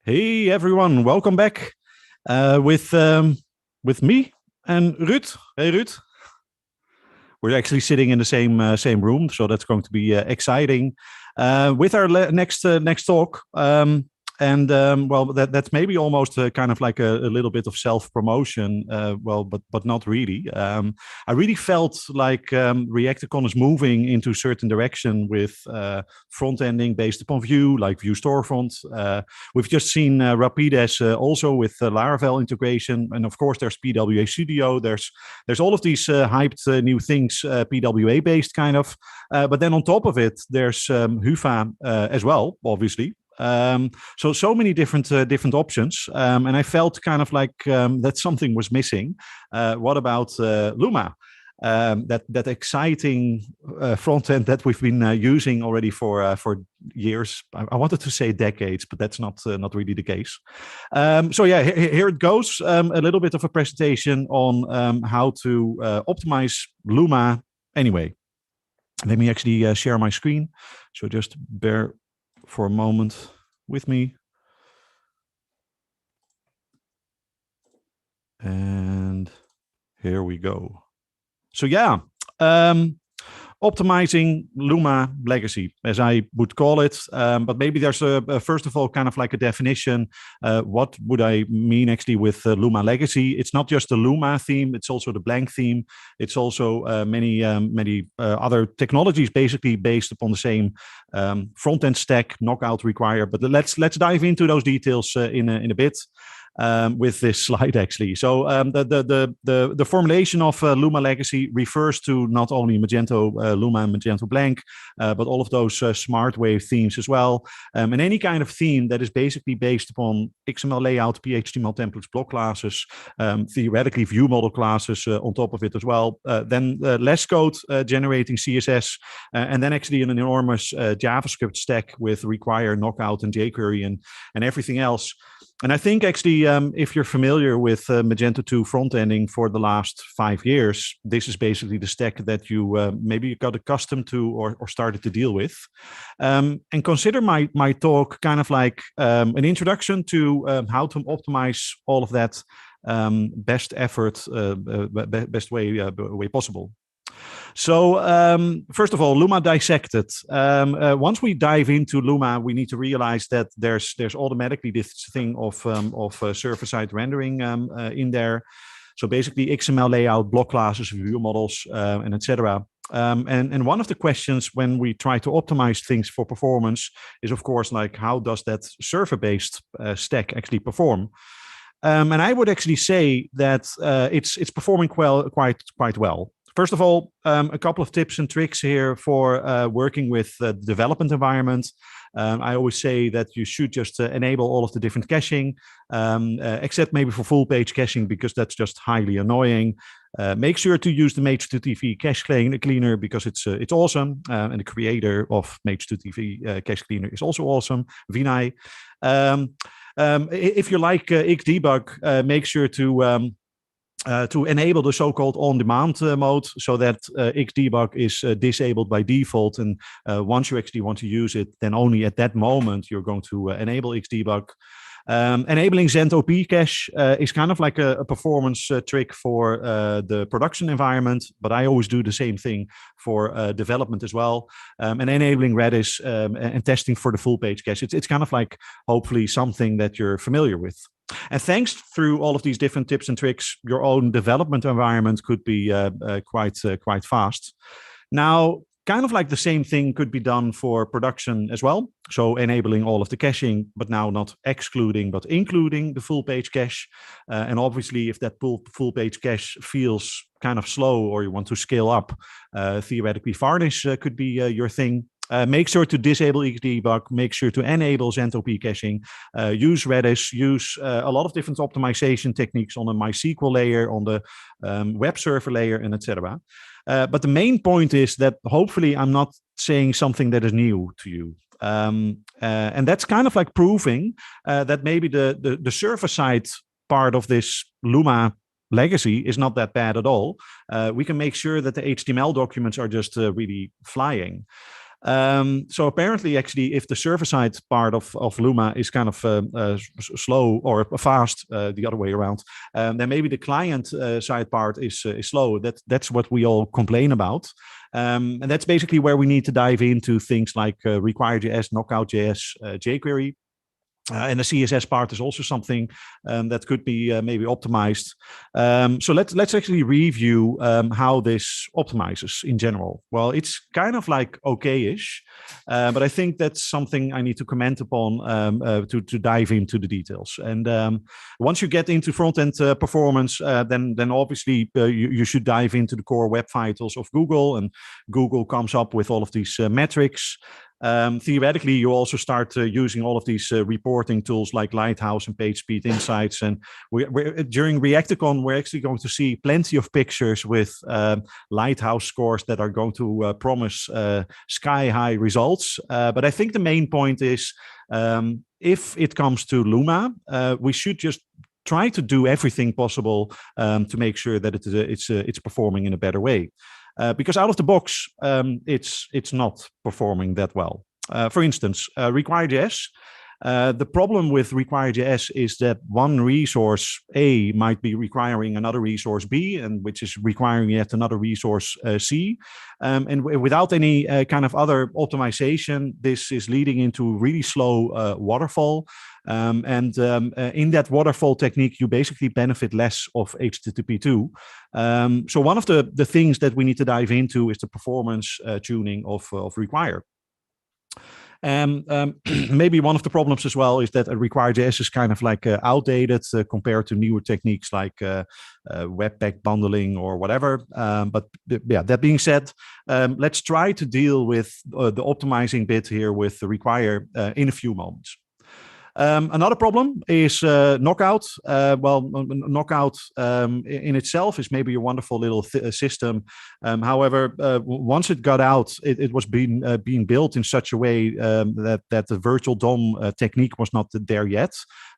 Hey everyone, welcome back with me and Ruud. Hey Ruud. We're actually sitting in the same room, so that's going to be exciting. With our next talk, well, that's maybe almost kind of like a little bit of self-promotion. Well, but not really. I really felt like Reacticon is moving into a certain direction with front-ending based upon Vue, like Vue Storefront. We've just seen Rapides also with Laravel integration, and of course there's PWA Studio. There's all of these hyped new things, PWA based kind of. But then on top of it, there's Hufa as well, obviously. So many different options, and I felt kind of like that something was missing. What about Luma? That exciting front end that we've been using already for years. I wanted to say decades, but that's not really the case. So yeah, here it goes. A little bit of a presentation on how to optimize Luma. Anyway, let me actually share my screen. So just bear for a moment with me. And here we go. So yeah, optimizing Luma legacy, as I would call it. But maybe there's first of all, kind of like a definition. What would I mean actually with Luma legacy? It's not just the Luma theme, it's also the blank theme. It's also many other technologies basically based upon the same front-end stack, knockout require. But let's dive into those details in a bit. with this slide actually. So the formulation of Luma Legacy refers to not only Magento Luma and Magento Blank, but all of those smart wave themes as well, and any kind of theme that is basically based upon XML layout, PHTML templates, block classes, theoretically view model classes on top of it as well. Then less code generating CSS, and then actually an enormous JavaScript stack with require, knockout, and jQuery and everything else. And I think actually, if you're familiar with Magento 2 front-ending for the last 5 years, this is basically the stack that you maybe got accustomed to or started to deal with. And consider my talk kind of like an introduction to how to optimize all of that best effort, best way possible. So first of all, Luma dissected. Once we dive into Luma, we need to realize that there's automatically this thing of server-side rendering in there. So basically XML layout, block classes, view models, and etc. And one of the questions when we try to optimize things for performance is, of course, like how does that server-based stack actually perform? And I would actually say that it's performing quite well. First of all, a couple of tips and tricks here for working with the development environment. I always say that you should just enable all of the different caching, except maybe for full page caching, because that's just highly annoying. Make sure to use the Mage2TV cache cleaner because it's awesome, and the creator of Mage2TV cache cleaner is also awesome, Vinay. If you like Xdebug, make sure to enable the so-called on-demand mode so that Xdebug is disabled by default. And once you actually want to use it, then only at that moment you're going to enable Xdebug. Enabling XentOP cache is kind of like a performance trick for the production environment, but I always do the same thing for development as well. And enabling Redis and testing for the full page cache. It's kind of like hopefully something that you're familiar with. And thanks through all of these different tips and tricks, your own development environment could be quite fast. Now, kind of like the same thing could be done for production as well. So enabling all of the caching, but now not excluding, but including the full page cache. And obviously, if that full page cache feels kind of slow or you want to scale up, theoretically Varnish could be your thing. Make sure to disable Xdebug, make sure to enable XentOP caching, use Redis, use a lot of different optimization techniques on the MySQL layer, on the web server layer, and etc. But the main point is that hopefully I'm not saying something that is new to you. And that's kind of like proving that maybe the server-side part of this Luma legacy is not that bad at all. We can make sure that the HTML documents are just really flying. So apparently, actually, if the server-side part of Luma is kind of slow or fast, the other way around, then maybe the client-side part is slow. That's what we all complain about. And that's basically where we need to dive into things like require.js, knockout.js, jQuery. And the CSS part is also something that could be maybe optimized. So let's actually review how this optimizes in general. Well, it's kind of like okay-ish, but I think that's something I need to comment upon to dive into the details. And once you get into front-end performance, then obviously you should dive into the core web vitals of Google, and Google comes up with all of these metrics. Theoretically, you also start using all of these reporting tools like Lighthouse and PageSpeed Insights. And during Reacticon, we're actually going to see plenty of pictures with Lighthouse scores that are going to promise sky-high results. But I think the main point is, if it comes to Luma, we should just try to do everything possible to make sure that it's performing in a better way. Because out of the box, it's not performing that well. For instance, require.js. The problem with require.js is that one resource A might be requiring another resource B, and which is requiring yet another resource C. And without any kind of other optimization, this is leading into really slow waterfall. And in that waterfall technique, you basically benefit less of HTTP2. So one of the things that we need to dive into is the performance tuning of require. Maybe one of the problems as well is that require.js is kind of like outdated compared to newer techniques like Webpack bundling or whatever. But yeah, that being said, let's try to deal with the optimizing bit here with the require in a few moments. Another problem is Knockout. Knockout in itself is maybe a wonderful little system. However, once it got out, it was being built in such a way that the virtual DOM technique was not there yet.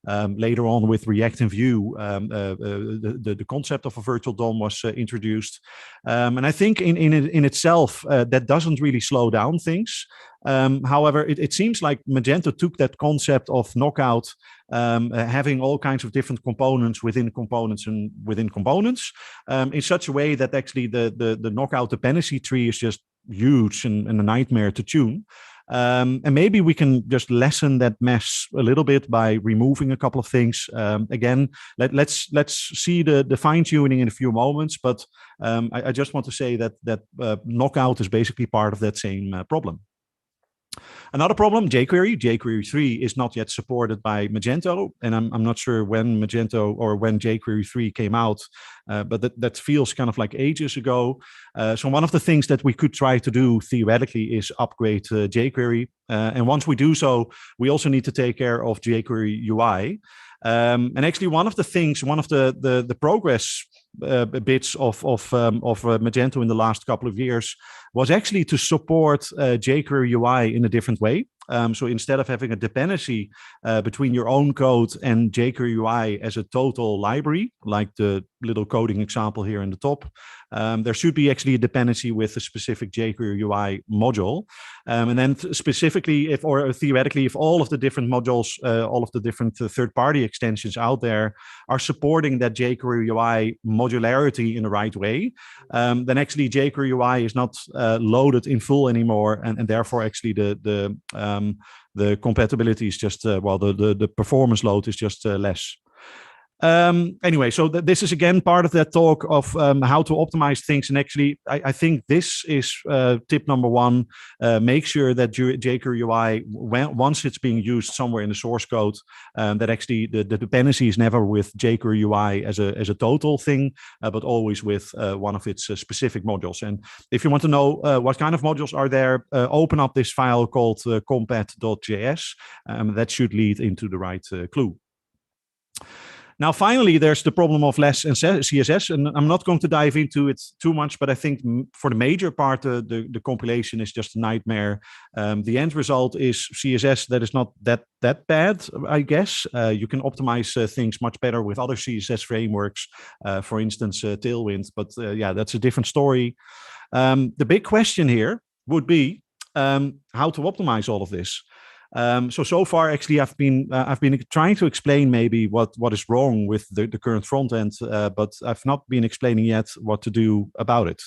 Later on with React and Vue, the concept of a virtual DOM was introduced. And I think in itself, that doesn't really slow down things. However, it seems like Magento took that concept of Knockout, having all kinds of different components within components and within components, in such a way that actually the Knockout dependency tree is just huge and a nightmare to tune. And maybe we can just lessen that mess a little bit by removing a couple of things. Again, let's see the fine tuning in a few moments. But I just want to say that Knockout is basically part of that same problem. Another problem, jQuery. jQuery 3 is not yet supported by Magento, and I'm not sure when Magento or when jQuery 3 came out, but that feels kind of like ages ago. So one of the things that we could try to do theoretically is upgrade jQuery, and once we do so, we also need to take care of jQuery UI. And actually, one of the progress bits of Magento in the last couple of years was actually to support jQuery UI in a different way. So instead of having a dependency between your own code and jQuery UI as a total library, like the little coding example here in the top, there should be actually a dependency with a specific jQuery UI module. And then specifically, theoretically, if all of the different modules, all of the different third-party extensions out there are supporting that jQuery UI modularity in the right way, then actually jQuery UI is not loaded in full anymore, and therefore actually the compatibility is just the performance load is just less. Anyway, so this is again part of that talk of how to optimize things. And actually, I think this is tip number one. Make sure that jQuery UI, once it's being used somewhere in the source code, that actually the dependency is never with jQuery UI as a total thing, but always with one of its specific modules. And if you want to know what kind of modules are there, open up this file called compat.js. That should lead into the right clue. Now, finally, there's the problem of less and CSS, and I'm not going to dive into it too much, but I think for the major part, the compilation is just a nightmare. The end result is CSS that is not that bad, I guess. You can optimize things much better with other CSS frameworks, for instance, Tailwind, but yeah, that's a different story. The big question here would be how to optimize all of this. So far, actually, I've been trying to explain maybe what is wrong with the current front end, but I've not been explaining yet what to do about it.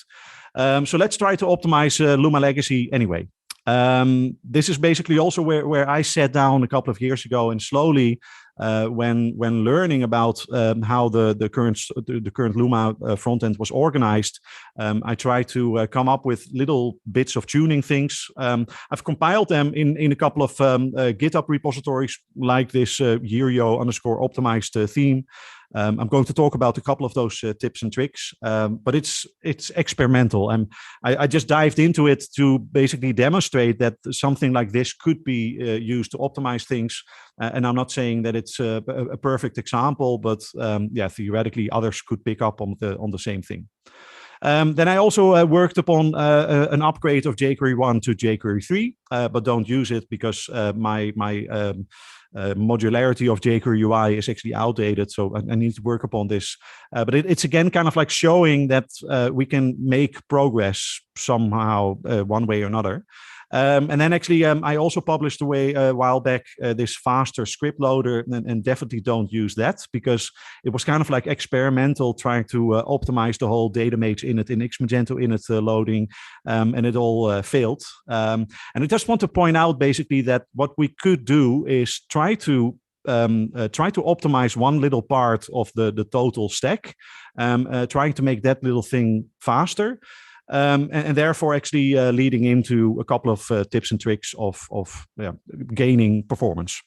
So let's try to optimize Luma Legacy anyway. This is basically also where I sat down a couple of years ago and slowly, when learning about how the current Luma front end was organized, I tried to come up with little bits of tuning things. I've compiled them in a couple of GitHub repositories like this Yerio_optimized theme. I'm going to talk about a couple of those tips and tricks, but it's experimental, and I just dived into it to basically demonstrate that something like this could be used to optimize things. And I'm not saying that it's a perfect example, but yeah, theoretically others could pick up on the same thing. Then I also worked upon an upgrade of jQuery 1 to jQuery 3, but don't use it because my modularity of jQuery UI is actually outdated, so I need to work upon this. But it's again kind of like showing that we can make progress somehow, one way or another. And then actually, I also published a while back this faster script loader, and definitely don't use that because it was kind of like experimental, trying to optimize the whole data mage init in Magento init loading, and it all failed. And I just want to point out basically that what we could do is try to optimize one little part of the total stack, trying to make that little thing faster. and therefore actually leading into a couple of tips and tricks of gaining performance.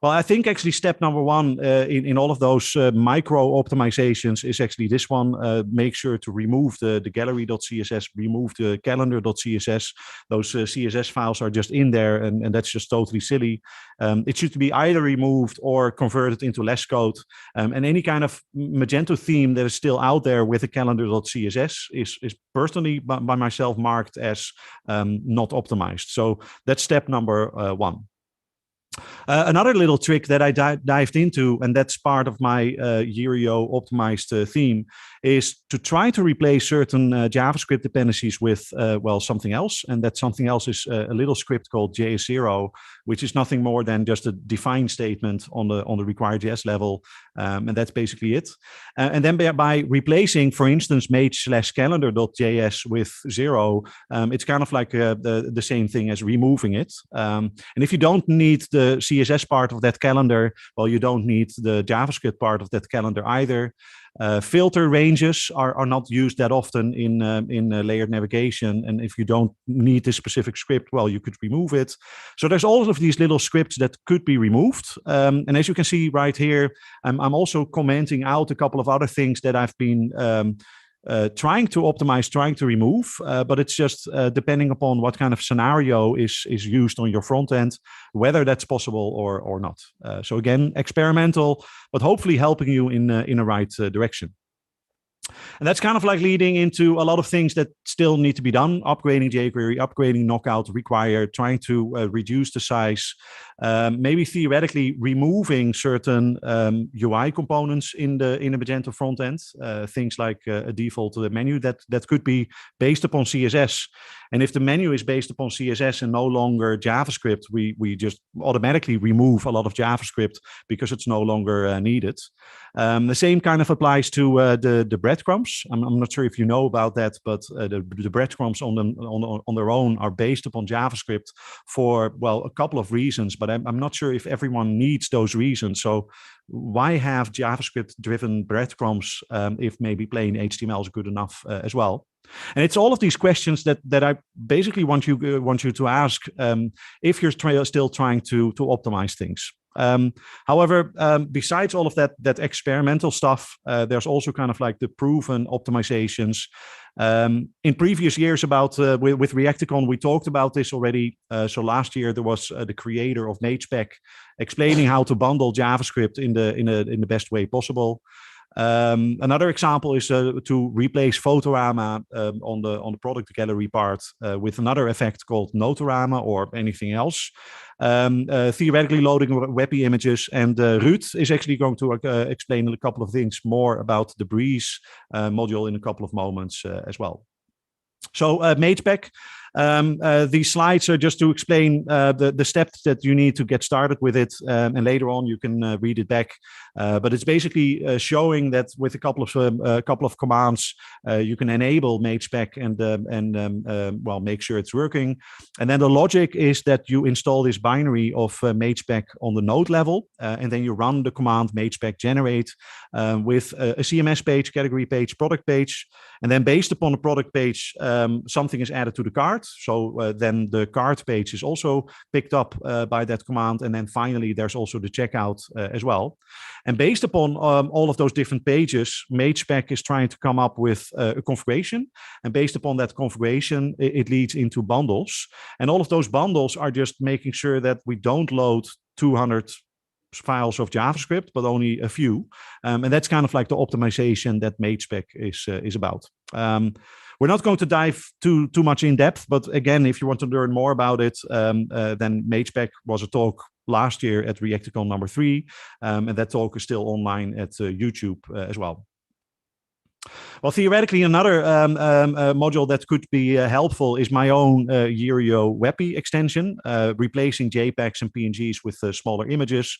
Well, I think actually step number one in all of those micro optimizations is actually this one. Make sure to remove the gallery.css, remove the calendar.css. Those CSS files are just in there, and that's just totally silly. It should be either removed or converted into less code. And any kind of Magento theme that is still out there with a calendar.css is personally by myself marked as not optimized. So that's step number one. Another little trick that I dived into, and that's part of my Yerio optimized theme, is to try to replace certain JavaScript dependencies with, something else. And that something else is a little script called JS0, which is nothing more than just a define statement on the required JS level. And that's basically it. And then by replacing, for instance, mage/calendar.js with 0, it's kind of like the same thing as removing it. And if you don't need the CSS part of that calendar, well, you don't need the JavaScript part of that calendar either. Filter ranges are not used that often in layered navigation, and if you don't need this specific script, well, you could remove it. So there's all of these little scripts that could be removed, and as you can see right here, I'm also commenting out a couple of other things that I've been trying to optimize, trying to remove, but it's just depending upon what kind of scenario is used on your front end, whether that's possible or not. So again, experimental, but hopefully helping you in a right direction. And that's kind of like leading into a lot of things that still need to be done: upgrading jQuery, upgrading Knockout required, trying to reduce the size, maybe theoretically removing certain UI components in the Magento front end, things like a default menu that could be based upon CSS. And if the menu is based upon CSS and no longer JavaScript, we just automatically remove a lot of JavaScript because it's no longer needed. The same kind of applies to the breadcrumbs. I'm not sure if you know about that, but the breadcrumbs on their own are based upon JavaScript for, well, a couple of reasons, but I'm not sure if everyone needs those reasons. So why have JavaScript-driven breadcrumbs if maybe plain HTML is good enough as well? And it's all of these questions that I basically want you to ask if you're still trying to optimize things. However, besides all of that experimental stuff, there's also kind of like the proven optimizations. In previous years with Reacticon, we talked about this already. So last year there was the creator of MageSpec explaining how to bundle JavaScript in the best way possible. Another example is to replace Photorama on the product gallery part with another effect called Notorama or anything else. Theoretically loading WebP images, and Ruud is actually going to explain a couple of things more about the Breeze module in a couple of moments as well. So MageSpec. These slides are just to explain the steps that you need to get started with it, and later on you can read it back. But it's basically showing that with a couple of commands you can enable MageSpec and make sure it's working. And then the logic is that you install this binary of MageSpec on the node level, and then you run the command MageSpec generate with a CMS page, category page, product page, and then based upon the product page, something is added to the cart. So then the cart page is also picked up by that command. And then finally, there's also the checkout as well. And based upon all of those different pages, MageSpec is trying to come up with a configuration. And based upon that configuration, it leads into bundles. And all of those bundles are just making sure that we don't load 200 files of JavaScript, but only a few. And that's kind of like the optimization that MageSpec is about. We're not going to dive too much in depth, but again, if you want to learn more about it, then MageSpec was a talk last year at Reacticon number 3, and that talk is still online at YouTube as well. Well, theoretically, another module that could be helpful is my own Yerio WebP extension, replacing JPEGs and PNGs with smaller images.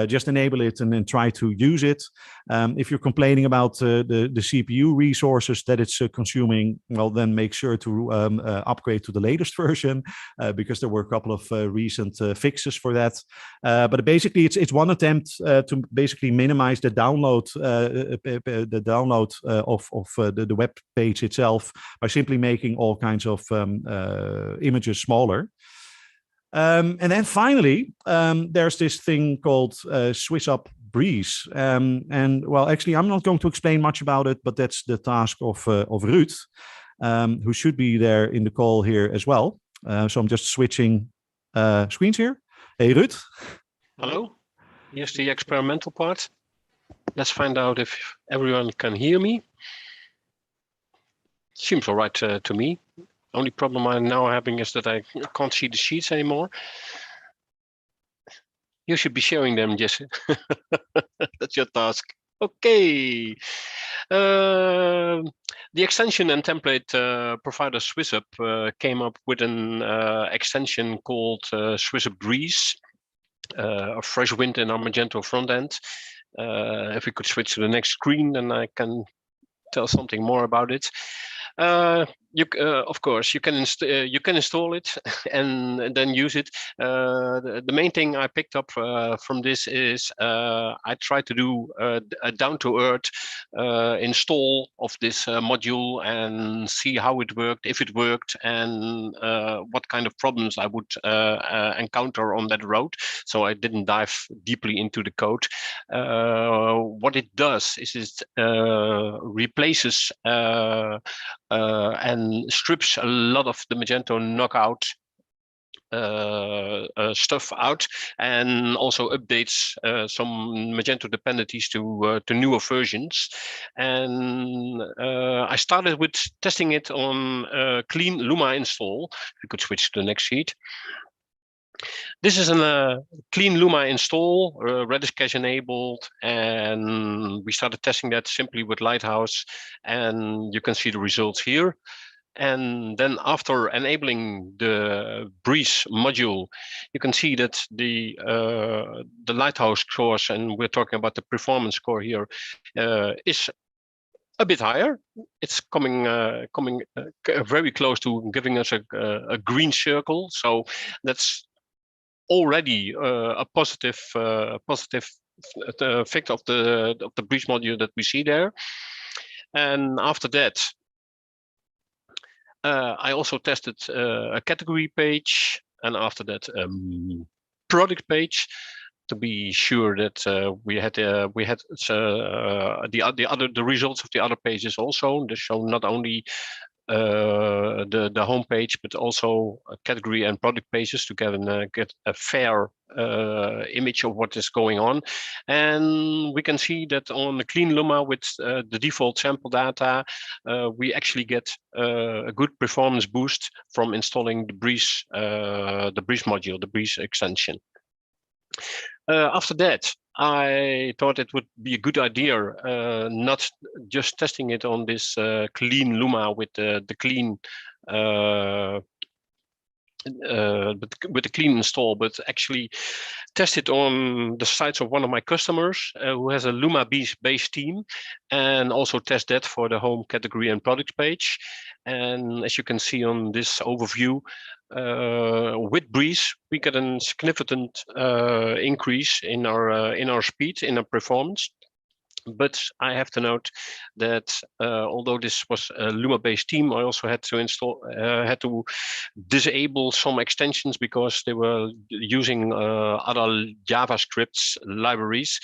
Just enable it and then try to use it. If you're complaining about the CPU resources that it's consuming, well, then make sure to upgrade to the latest version because there were a couple of recent fixes for that. But basically, it's one attempt to basically minimize the download of the web page itself by simply making all kinds of images smaller. And then finally, there's this thing called SwissUp Breeze. And well, actually, I'm not going to explain much about it, but that's the task of Ruud, who should be there in the call here as well. So I'm just switching screens here. Hey, Ruud. Hello. Here's the experimental part. Let's find out if everyone can hear me. Seems all right to me. Only problem I'm now having is that I can't see the sheets anymore. You should be sharing them, Jesse. That's your task. Okay. The extension and template provider SwissUp came up with an extension called SwissUp Breeze, a fresh wind in our Magento front end. If we could switch to the next screen, then I can tell something more about it. Of course, you can install it and then use it. The main thing I picked up from this is I tried to do a down-to-earth install of this module and see how it worked, if it worked, and what kind of problems I would encounter on that road. So I didn't dive deeply into the code. What it does is it replaces and strips a lot of the Magento knockout stuff out, and also updates some Magento dependencies to newer versions. And I started with testing it on clean Luma install. If we could switch to the next sheet. This is a clean Luma install, Redis cache enabled, and we started testing that simply with Lighthouse, and you can see the results here. And then after enabling the Breeze module, you can see that the Lighthouse scores, and we're talking about the performance score here, is a bit higher. It's coming very close to giving us a green circle. So that's already a positive effect of the Breeze module that we see there. And after that, I also tested a category page, and after that, product page, to be sure that we had the results of the other pages also. They show not only the home page, but also category and product pages to get a fair image of what is going on. And we can see that on the clean Luma with the default sample data, we actually get a good performance boost from installing the Breeze module, the Breeze extension. After that, I thought it would be a good idea not just testing it on this clean Luma with the clean with the clean install, but actually test it on the sites of one of my customers who has a Luma-based team, and also test that for the home category and product page. And as you can see on this overview, with Breeze, we get a significant increase in our speed, in our performance. But I have to note that although this was a Luma-based team, I also had to disable some extensions because they were using other JavaScript libraries,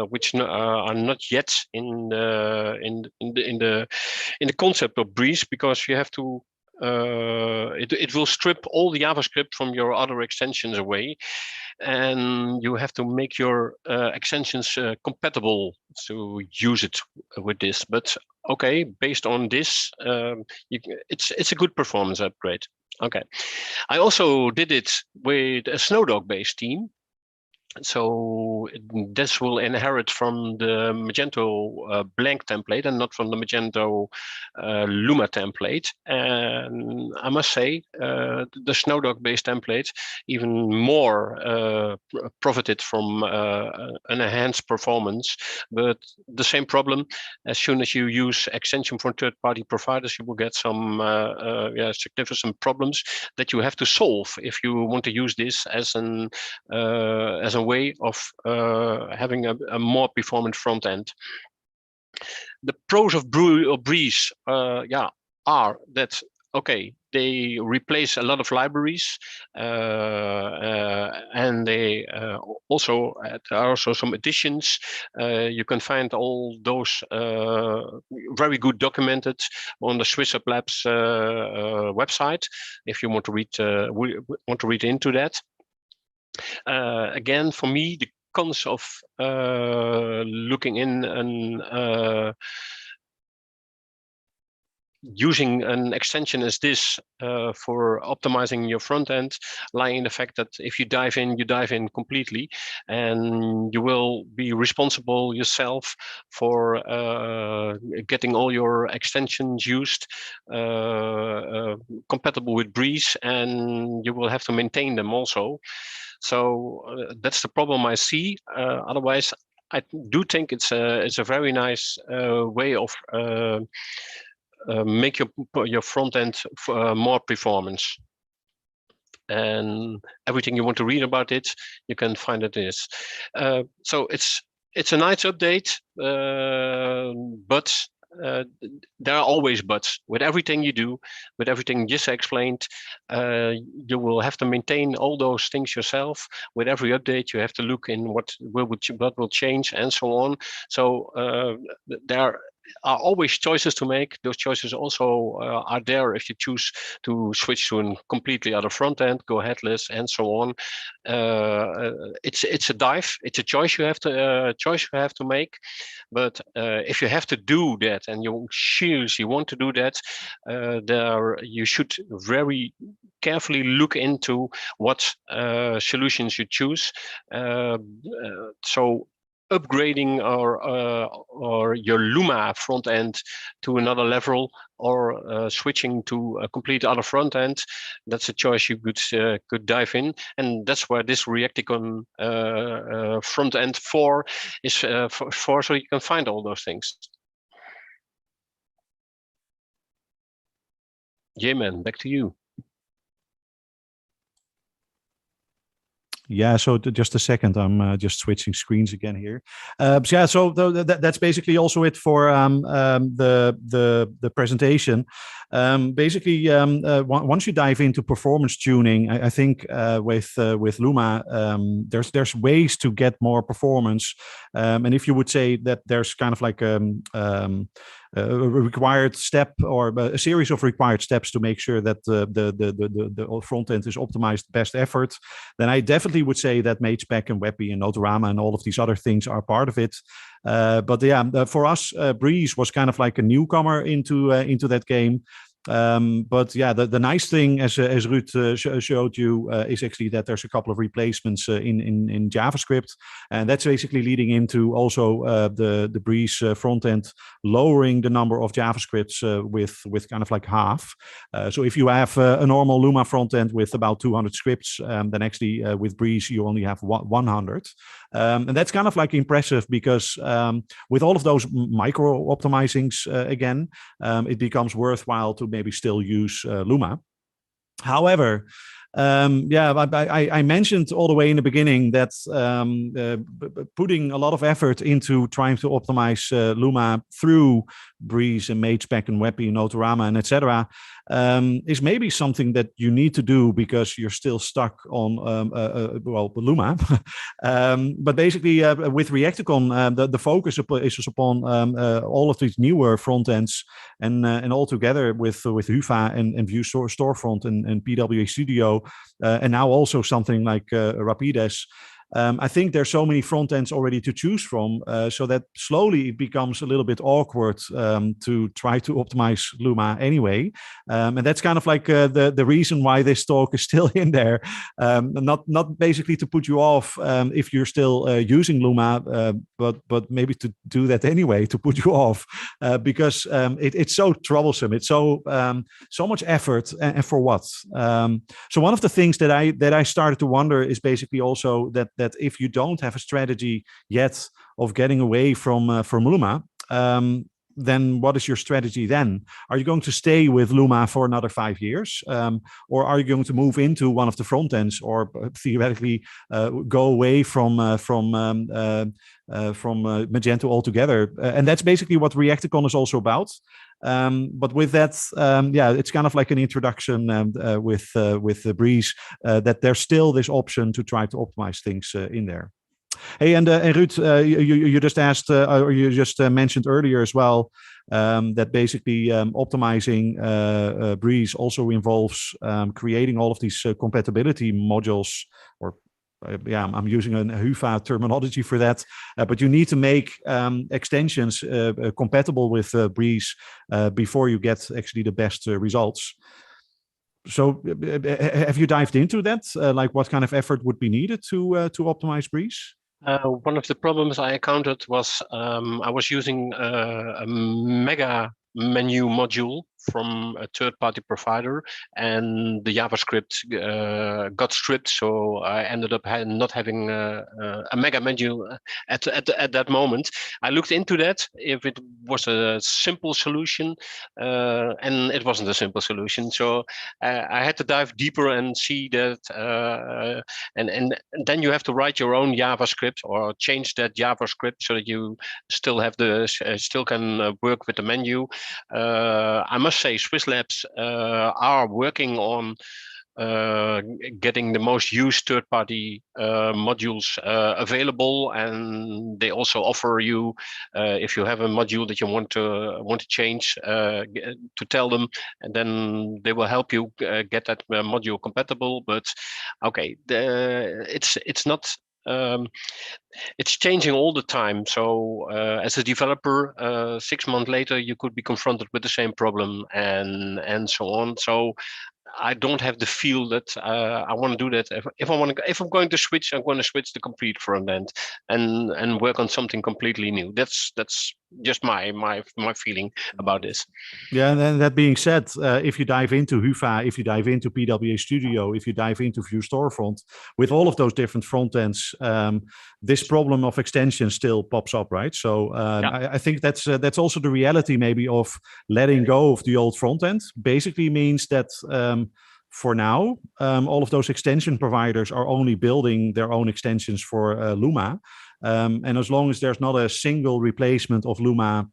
which are not yet in the concept of Breeze, because you have to. It will strip all the JavaScript from your other extensions away, and you have to make your extensions compatible to use it with this. But okay, based on this, it's a good performance upgrade. Okay, I also did it with a Snowdog-based team. So this will inherit from the Magento blank template and not from the Magento Luma template. And I must say, the Snowdog-based template even more profited from an enhanced performance. But the same problem, as soon as you use extension from third-party providers, you will get some significant problems that you have to solve if you want to use this as a way of having a more performant front end. the pros of Breeze, are that okay, they replace a lot of libraries, and they also there are also some additions. You can find all those very good documented on the Swiss Up Labs website if you want to read into that. Again, for me, the cons of looking in and using an extension as this for optimizing your front end lie in the fact that if you dive in completely, and you will be responsible yourself for getting all your extensions used compatible with Breeze, and you will have to maintain them also. So that's the problem I see. Otherwise, I do think it's a very nice way of make your front end more performance. And everything you want to read about it, you can find it in this. So it's a nice update, but there are always buts with everything you do, with everything just explained. You will have to maintain all those things yourself. With every update, you have to look in what will change and so on. So there are always choices to make. Those choices also are there if you choose to switch to a completely other front end, go headless, and so on. It's a dive. It's a choice you have to make. But if you have to do that and you seriously want to do that, you should very carefully look into what solutions you choose. So upgrading or your Luma front end to another level, or switching to a complete other front end, that's a choice you could dive in, and that's where this Reacticon front end 4 is for, so you can find all those things. J-Man, back to you. Yeah, so just a second, I'm just switching screens again here. Yeah, so that's basically also it for the presentation. Basically, once you dive into performance tuning, I think with Luma, there's ways to get more performance. And if you would say that there's kind of like a required step or a series of required steps to make sure that the front end is optimized best effort, then I definitely would say that MageSpec and WebP and Notorama and all of these other things are part of it. But yeah, for us, Breeze was kind of like a newcomer into that game. But yeah, the nice thing, as Ruud showed you, is actually that there's a couple of replacements in JavaScript, and that's basically leading into also the Breeze front end lowering the number of JavaScripts with kind of like half. So if you have a normal Luma front end with about 200 scripts, then actually with Breeze you only have 100. And that's kind of like impressive because with all of those micro optimizings, again, it becomes worthwhile to maybe still use Luma. However, I mentioned all the way in the beginning that putting a lot of effort into trying to optimize Luma through Breeze and MageSpec and WebP and Notorama and etc. Is maybe something that you need to do because you're still stuck on Luma. But basically, with Reacticon, the focus is upon all of these newer front ends, and all together with Hufa and Vue Storefront and PWA Studio, and now also something like Rapides. I think there's so many front ends already to choose from, so that slowly it becomes a little bit awkward to try to optimize Luma anyway. And that's kind of like the reason why this talk is still in there. Not basically to put you off if you're still using Luma, but maybe to do that anyway, to put you off, because it's so troublesome. It's so much effort, and for what? So one of the things that I started to wonder is basically also that if you don't have a strategy yet of getting away from Luma, then what is your strategy then? Are you going to stay with Luma for another 5 years? Or are you going to move into one of the front ends, or theoretically go away from Magento altogether? And that's basically what Reacticon is also about. But with that, it's kind of like an introduction with the Breeze, that there's still this option to try to optimize things in there. Hey, and Ruud, you just asked, or you just mentioned earlier as well, that basically optimizing Breeze also involves creating all of these compatibility modules, or I'm using a Hufa terminology for that, but you need to make extensions compatible with Breeze before you get actually the best results. So have you dived into that? Like what kind of effort would be needed to optimize Breeze? One of the problems I encountered was I was using a mega menu module from a third-party provider, and the JavaScript got stripped, so I ended up not having a mega menu at that moment. I looked into that if it was a simple solution, and it wasn't a simple solution. So I had to dive deeper and see that, and then you have to write your own JavaScript or change that JavaScript so that you still have still can work with the menu. I must say Swiss Labs are working on getting the most used third-party modules available, and they also offer you, if you have a module that you want to change, to tell them, and then they will help you get that module compatible. But okay, it's not. It's changing all the time. So as a developer, 6 months later, you could be confronted with the same problem and so on. So I don't have the feel that I want to do that. If I'm going to switch, I'm going to switch the complete front end and work on something completely new. That's just my feeling about this. Yeah, and then that being said, if you dive into Hufa, if you dive into PWA Studio, if you dive into Vue Storefront, with all of those different front ends, this problem of extension still pops up, right? So I think that's also the reality maybe of letting go of the old front end. Basically means that for now, all of those extension providers are only building their own extensions for Luma. And as long as there's not a single replacement of Luma,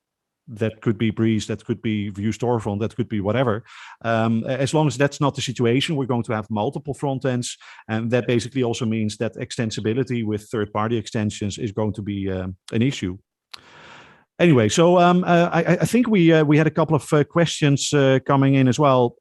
that could be Breeze, that could be Vue Storefront, that could be whatever. As long as that's not the situation, we're going to have multiple front ends. And that basically also means that extensibility with third-party extensions is going to be an issue. Anyway, so I think we had a couple of questions coming in as well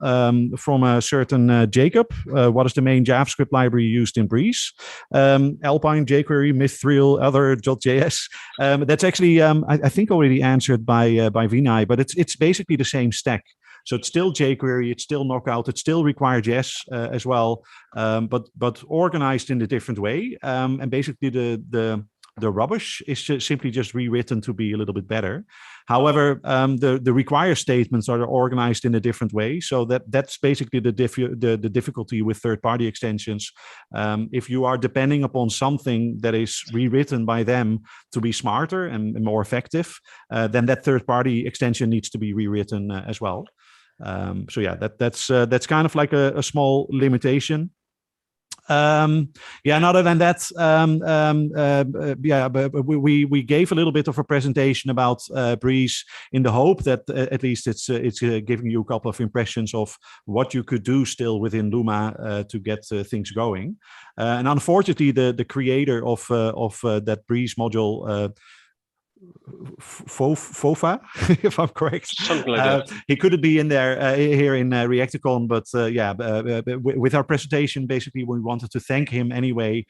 from a certain Jacob. What is the main JavaScript library used in Breeze? Alpine, jQuery, Mithril, other.js. That's actually, I think, already answered by Vinay, but it's basically the same stack. So it's still jQuery, it's still Knockout, it's still Require.js as well, but organized in a different way. And basically the rubbish is simply just rewritten to be a little bit better. However, the require statements are organized in a different way. So that's basically the difficulty with third-party extensions. If you are depending upon something that is rewritten by them to be smarter and more effective, then that third-party extension needs to be rewritten as well. So yeah, that's kind of like a small limitation. And other than that, but we gave a little bit of a presentation about Breeze in the hope that at least it's giving you a couple of impressions of what you could do still within Luma to get things going. And unfortunately, the creator of that Breeze module, Fofa, if I'm correct. Something like that. He couldn't be in there here in Reacticon, but with our presentation, basically, we wanted to thank him anyway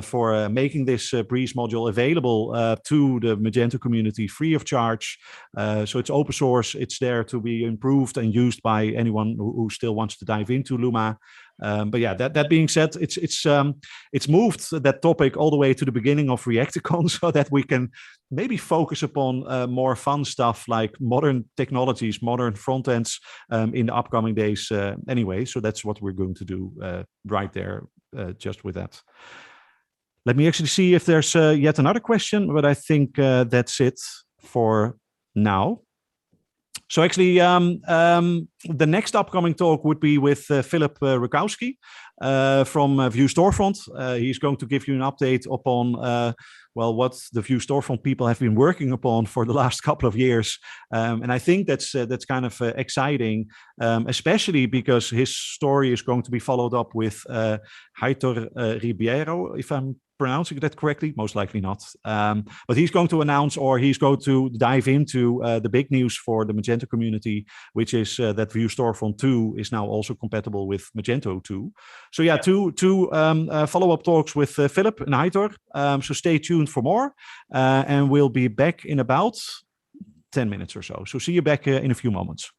for making this Breeze module available to the Magento community free of charge. So it's open source. It's there to be improved and used by anyone who still wants to dive into Luma. But yeah, that being said, it's moved that topic all the way to the beginning of Reacticon so that we can maybe focus upon more fun stuff like modern technologies, modern front ends in the upcoming days anyway. So that's what we're going to do right there just with that. Let me actually see if there's yet another question, but I think that's it for now. So actually, the next upcoming talk would be with Philip Rakowski from Vue Storefront. He's going to give you an update upon what the Vue Storefront people have been working upon for the last couple of years. And I think that's kind of exciting, especially because his story is going to be followed up with Heitor Ribeiro, if I'm pronouncing that correctly, most likely not. But he's going to announce, or he's going to dive into the big news for the Magento community, which is that Vue Storefront 2 is now also compatible with Magento 2. So yeah, two follow-up talks with Philip and Heitor. So stay tuned for more, and we'll be back in about 10 minutes or so. So see you back in a few moments.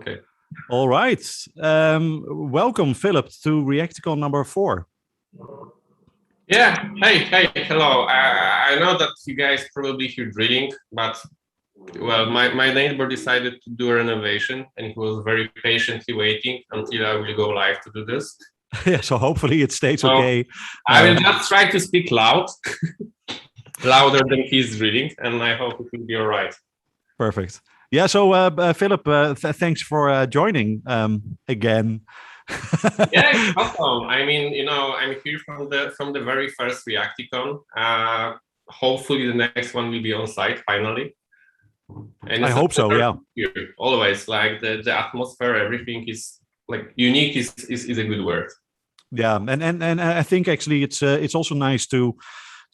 Okay. All right. Welcome, Philip, to Reacticon number 4. Yeah. Hey. Hello. I know that you guys probably hear drilling, but well, my neighbor decided to do a renovation, and he was very patiently waiting until I will go live to do this. Yeah. So hopefully it stays okay. I will just try to speak loud, louder than he's drilling, and I hope it will be all right. Perfect. Yeah. So Philip, thanks for joining again. Yeah, it's awesome. I mean, I'm here from the very first Reacticon. Hopefully, the next one will be on site finally. And I hope so. Yeah. Here, always like the atmosphere, everything is like unique. Is a good word. Yeah, and I think actually it's also nice to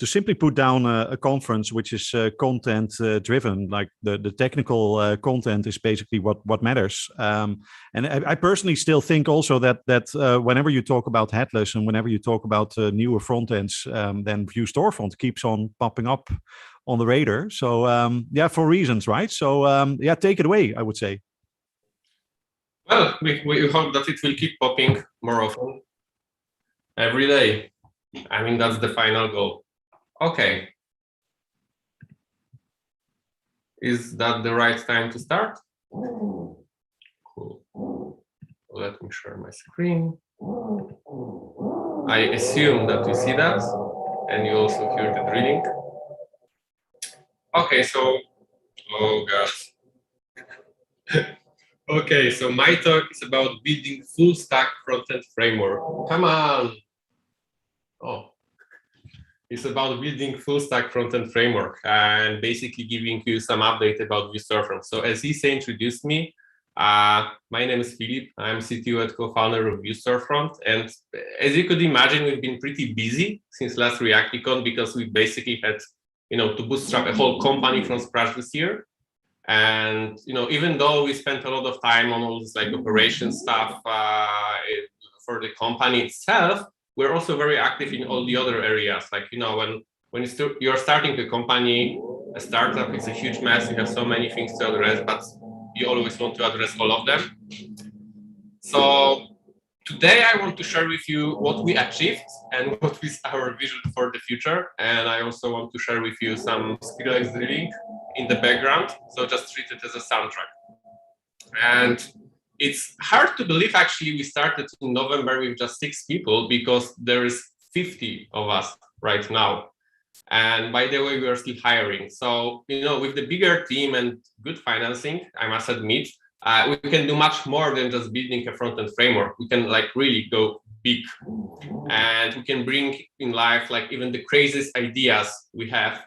simply put down a conference which is content driven. Like the technical content is basically what matters. And I personally still think also that whenever you talk about headless and whenever you talk about newer front ends, then Vue Storefront keeps on popping up on the radar. So yeah, for reasons, right? So yeah, take it away, I would say. Well, we hope that it will keep popping more often, every day. I mean, that's the final goal. Okay. Is that the right time to start? Cool. Let me share my screen. I assume that you see that, and you also hear the drilling. Okay, so, oh God. Okay, so my talk is about building full stack front-end framework. Come on. Oh. It's about building full stack front-end framework and basically giving you some update about Vue Storefront. So as Issa introduced me, my name is Philip. I'm CTO and co-founder of Vue Storefront. And as you could imagine, we've been pretty busy since last Reacticon because we basically had, to bootstrap a whole company from scratch this year. And, even though we spent a lot of time on all this like operation stuff for the company itself, we're also very active in all the other areas. Like, when you're starting a company, a startup, it's a huge mess. You have so many things to address, but you always want to address all of them. So today I want to share with you what we achieved and what is our vision for the future. And I also want to share with you some Skrillex drilling in the background. So just treat it as a soundtrack. And it's hard to believe, actually, we started in November with just 6 people because there is 50 of us right now. And by the way, we are still hiring. So, with the bigger team and good financing, I must admit, we can do much more than just building a front-end framework. We can really go big, and we can bring in life even the craziest ideas we have.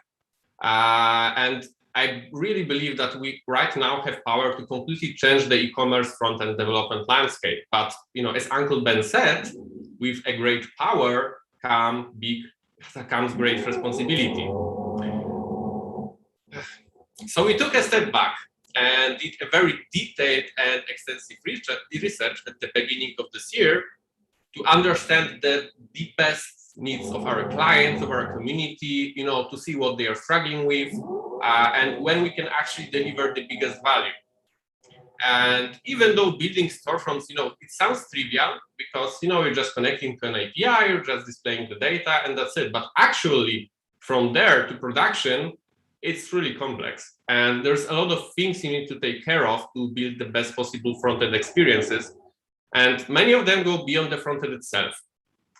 And I really believe that we right now have power to completely change the e-commerce front-end development landscape. But as Uncle Ben said, with a great power comes great responsibility. So we took a step back and did a very detailed and extensive research at the beginning of this year to understand the deepest needs of our clients, of our community, to see what they are struggling with, and when we can actually deliver the biggest value. And even though building storefronts, it sounds trivial because, you're just connecting to an API, you're just displaying the data, and that's it. But actually, from there to production, it's really complex. And there's a lot of things you need to take care of to build the best possible front-end experiences. And many of them go beyond the front-end itself.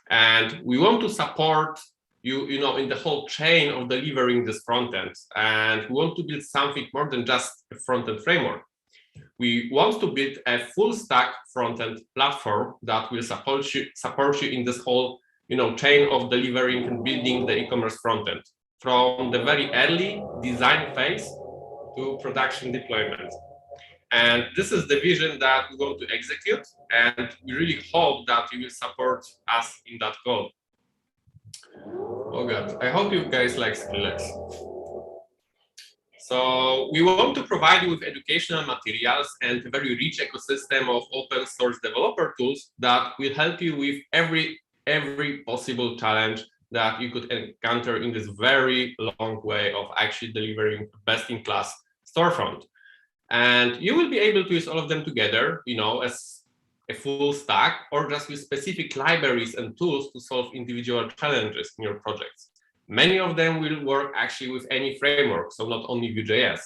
And we want to support you, in the whole chain of delivering this front-end. And we want to build something more than just a front-end framework. We want to build a full-stack front-end platform that will support you in this whole, chain of delivering and building the e-commerce front-end, from the very early design phase to production deployment. And this is the vision that we want to execute, and we really hope that you will support us in that goal. Oh God, I hope you guys like Skrillex. So we want to provide you with educational materials and a very rich ecosystem of open source developer tools that will help you with every possible challenge that you could encounter in this very long way of actually delivering best-in-class storefront. And you will be able to use all of them together, as a full stack, or just use specific libraries and tools to solve individual challenges in your projects. Many of them will work actually with any framework, so not only Vue.js.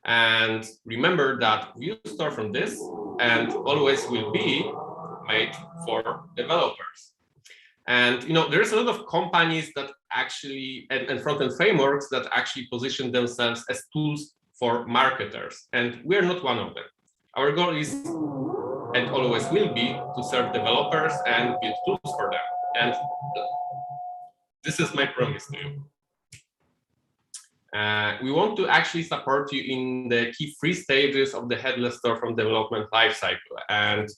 And remember that Vue Storefront is and always will be made for developers. And there's a lot of companies that actually and front-end frameworks that actually position themselves as tools for marketers, and we're not one of them. Our goal is and always will be to serve developers and build tools for them. And this is my promise to you. We want to actually support you in the key 3 stages of the headless storefront development lifecycle. And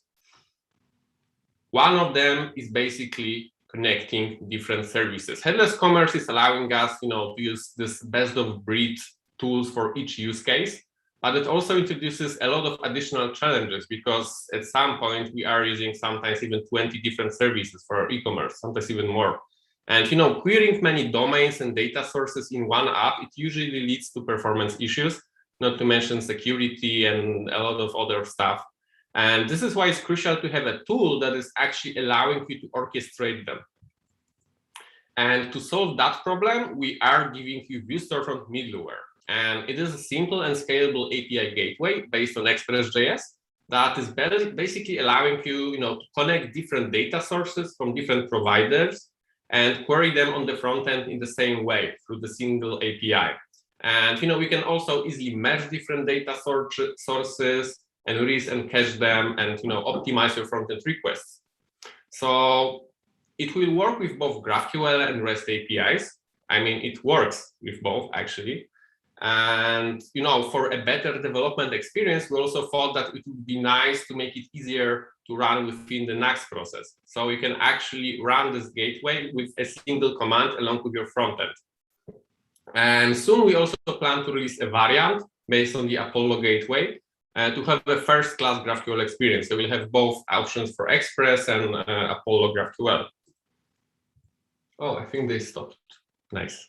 one of them is basically connecting different services. Headless commerce is allowing us, to use this best of breed tools for each use case, but it also introduces a lot of additional challenges, because at some point we are using sometimes even 20 different services for our e-commerce, sometimes even more. And querying many domains and data sources in one app, it usually leads to performance issues, not to mention security and a lot of other stuff. And this is why it's crucial to have a tool that is actually allowing you to orchestrate them. And to solve that problem, we are giving you Vue Storefront middleware. And it is a simple and scalable API gateway based on Express.js that is basically allowing you, to connect different data sources from different providers and query them on the front end in the same way through the single API. And we can also easily merge different data sources and release and cache them and optimize your front-end requests. So it will work with both GraphQL and REST APIs. I mean, it works with both actually. And for a better development experience, we also thought that it would be nice to make it easier to run within the Nuxt process. So you can actually run this gateway with a single command along with your front end. And soon we also plan to release a variant based on the Apollo gateway to have a first-class GraphQL experience. So we'll have both options for Express and Apollo GraphQL. Oh, I think they stopped. Nice.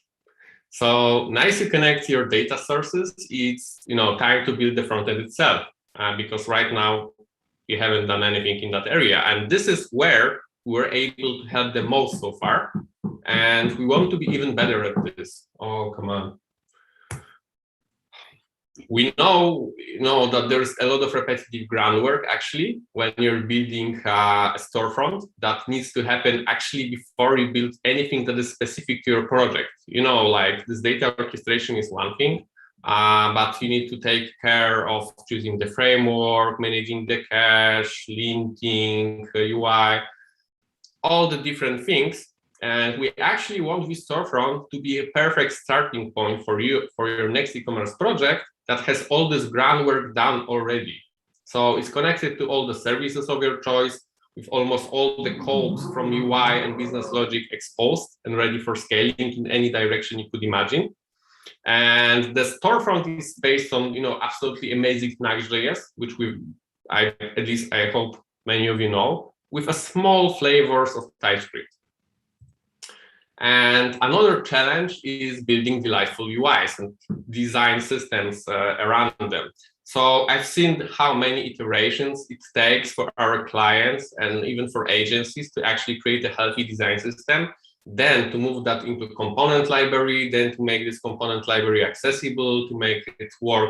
So nice you connect your data sources. It's time to build the front end itself, because right now we haven't done anything in that area. And this is where we're able to help the most so far. And we want to be even better at this. Oh, come on. We know, that there's a lot of repetitive groundwork actually when you're building a storefront that needs to happen actually before you build anything that is specific to your project. Like this data orchestration is one thing, but you need to take care of choosing the framework, managing the cache, linking, UI, all the different things. And we actually want Vue Storefront to be a perfect starting point for you for your next e-commerce project that has all this groundwork done already. So it's connected to all the services of your choice, with almost all the codes from UI and business logic exposed and ready for scaling in any direction you could imagine. And the storefront is based on absolutely amazing Nuxt.js, which I hope many of you know, with a small flavors of TypeScript. And another challenge is building delightful UIs and design systems around them. So I've seen how many iterations it takes for our clients and even for agencies to actually create a healthy design system, then to move that into component library, then to make this component library accessible, to make it work